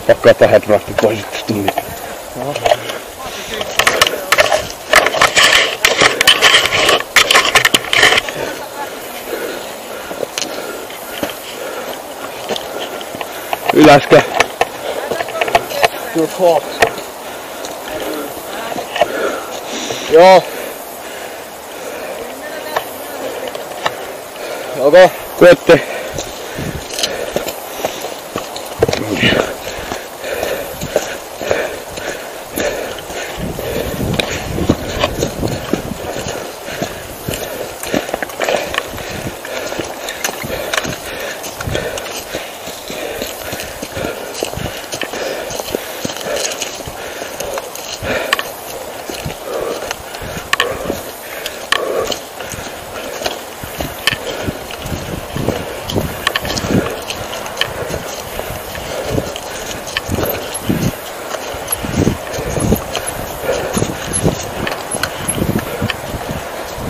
Pakko ottaa headraftit pois tästä tunnista. Ylöskö? Kyllä hot. Joo. Okei. Kuette.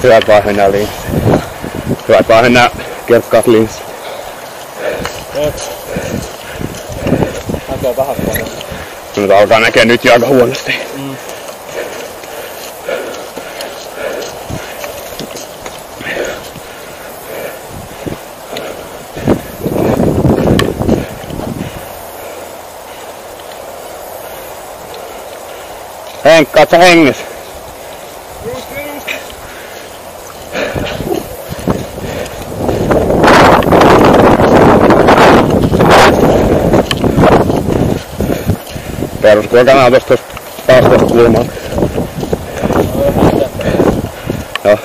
Hyvät vaan mennään linssiin. Hyvät vaan mennään kirkkaat linssiin. Näkee vähän paljon. Nyt alkaa näkee nyt jo aika huonosti. Henkka, oot sä hengissä? Peruskuokana tosta taas tosta kulmaa. Joo.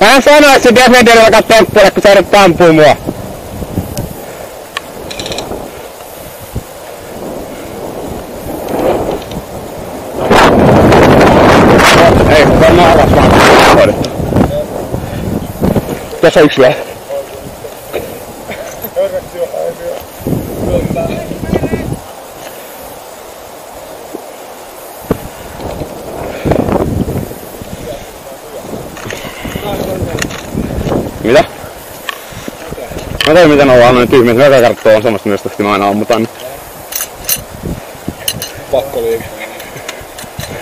Hän sanoi, että se Defender alkaa temppuille, kun sä yrität ampua mua. Ei, varmaan alas vaan hoidettu. Tässä on yksi vielä. Mitä? Mä tein miten ollaan noin tyhmiä, että karttoa on samasta myös, että mä aina ammutaan. Pakkoliike.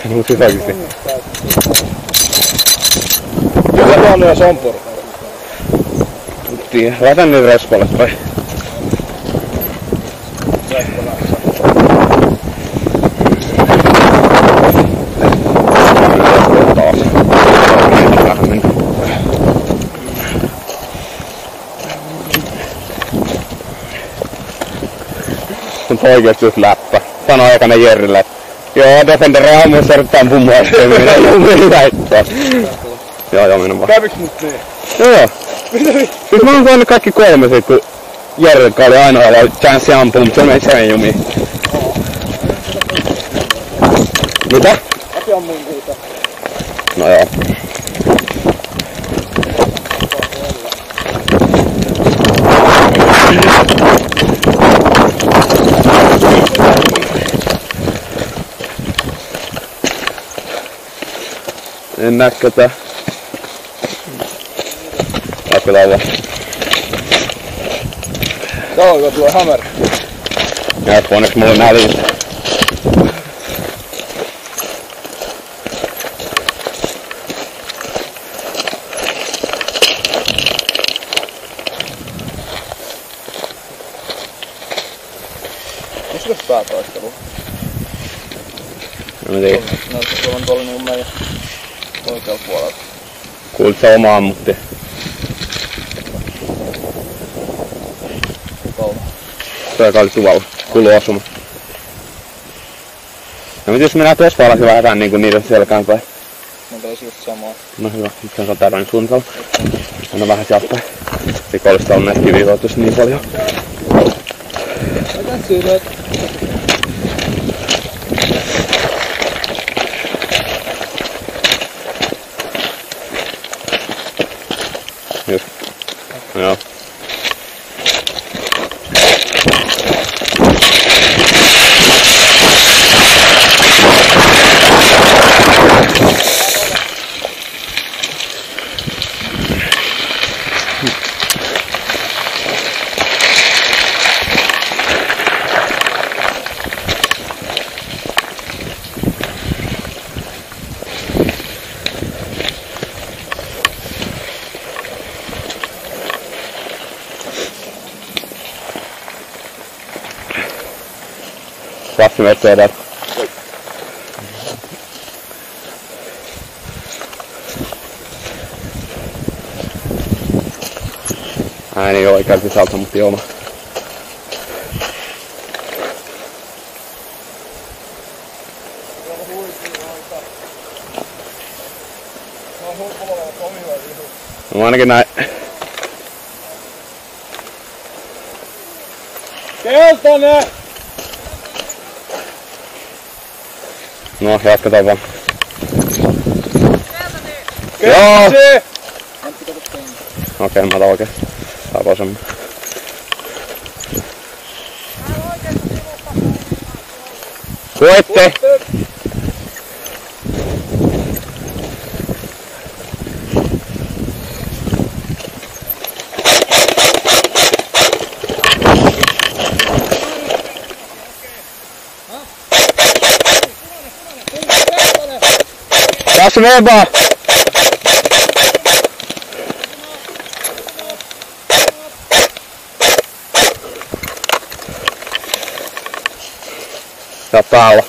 Mut siis oikeesti. Mitä on jo sompuri? Laitan niitä respalle vai? Se on oikeesti just läppä. Sano aikana Jerrille, että joo, Defender on ammuissa yrittää ampua ettei mene väittää. Joo, mennä vaan. Käviks nyt niin? Joo. Siis mä oon saanut kaikki kolme sit, kun Jerrikka oli ainoa, jolla oli chanssi ampua, mutta se meni sen jumiin. Mitä? Mäkin ammuin niitä. No joo. En näe ketään. Läpilauva. Täällä tulee hämärä. Ja onneksi mulla on nää linssit. päätaistelu. No mä tiedän. Tuolla on tuolla niinku meidän oikealla puolella. Kuulit sä oma ammutti? Kauan. Se joka oli tuvalla. Kuuluu osuma. No mit jos mennään tossa valasin vähän niinku niiden selkään päin? No taisi just samaa. No hyvä, nyt se on terveinen suunnitelma. Anna vähän sieltä päin. Rikollista on näitä kiviä tuossa niin paljon. Mitä siinä? Just. Joo. Kaksi metriä täältä. Ääni ei oikein sisältä, mutta joo. No ainakin näin. Keltainen! No, jatketaan vaan. Keltainen! Okei, mä otan oikein. Saa vasemmin. Koitte! Tässä mene vaan! Saattaa olla.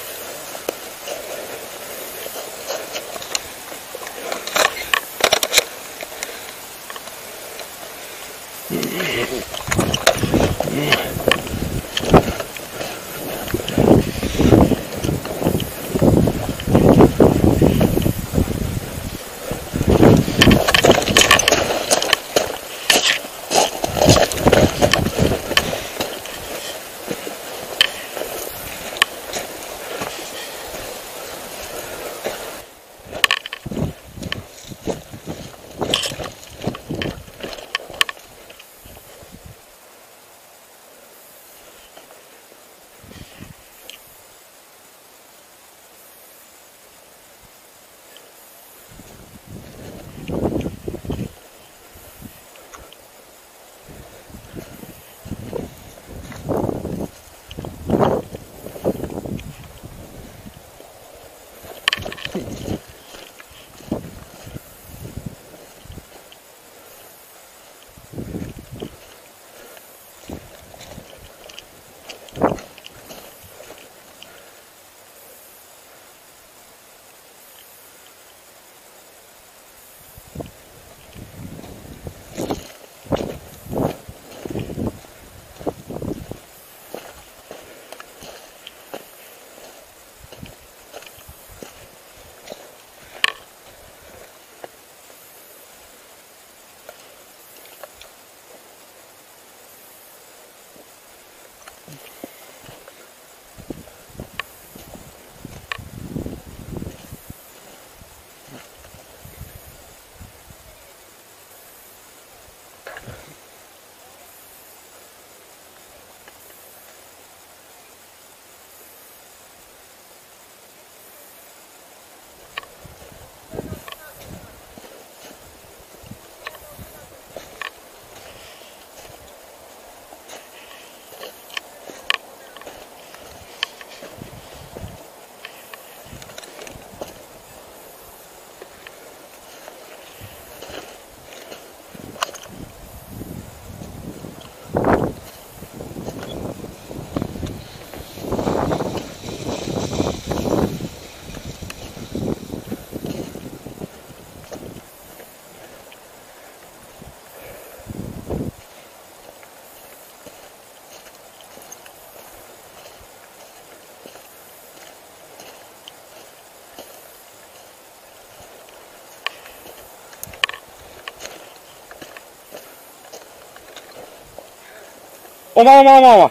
Oma!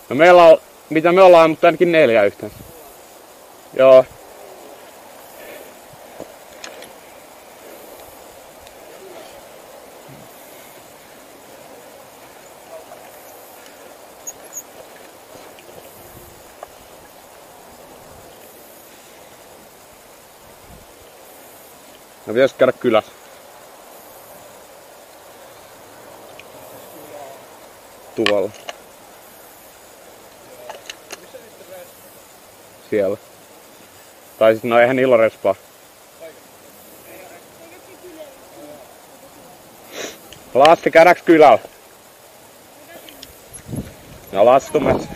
No meillä on, mitä me ollaan, mutta ainakin 4 yhteensä. Joo. No pitäis käydä kylässä. Tuolla. Siellä. Tai siis no eihän niillä ole respaa. Lassi, käydäänkö kylällä? No lastumassa.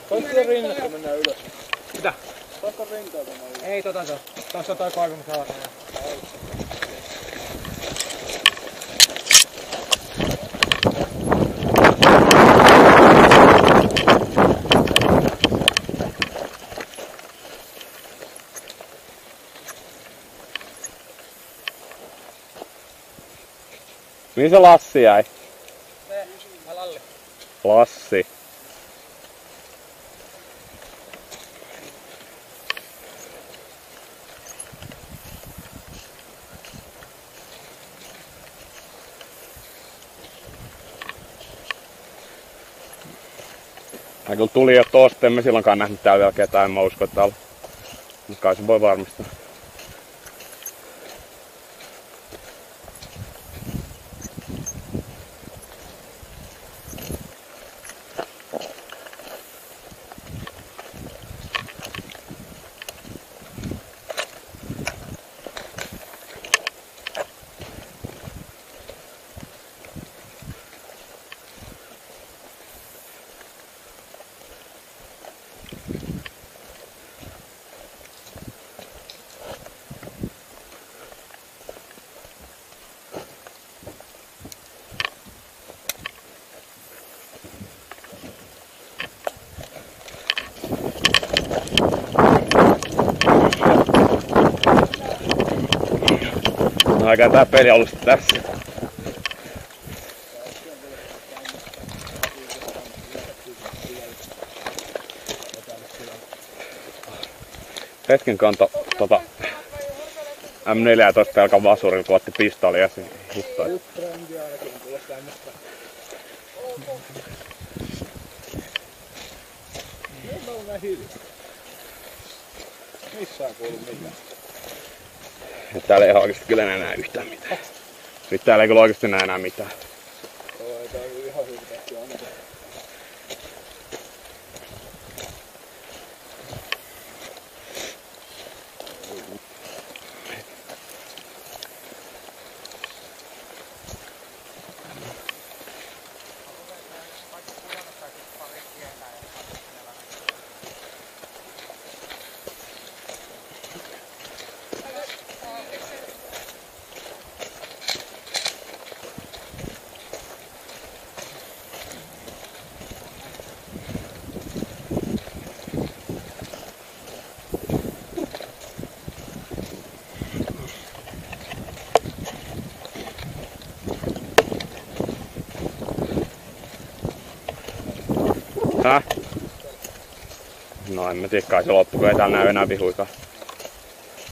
Toista rinnasta mennään ylös. Mitä? Toista rintaa mennään ylös. Ei se. Tossa on toi koivumusalainen. Mihin se Lassi jäi? Lalli. Lassi. Mä kyllä tuli jo tosta, en mä silloinkaan nähnyt täällä vielä ketään, en mä usko, että täällä. Mut kai se voi varmistaa. No eikä tää peli ollut tässä. Hetken kanto M14 pelkan vasurilla, kun otti pistooli ja se hittoi. Missään kuulu mitään. Täällä ei oikeesti kyllä enää yhtään mitään. Nyt täällä ei kyllä oikeesti enää mitään. Ei tää on ihan hyvä tehty aina. Häh? No en mä tiedä, kai se loppu, kun ei täällä näy enää vihuikaan.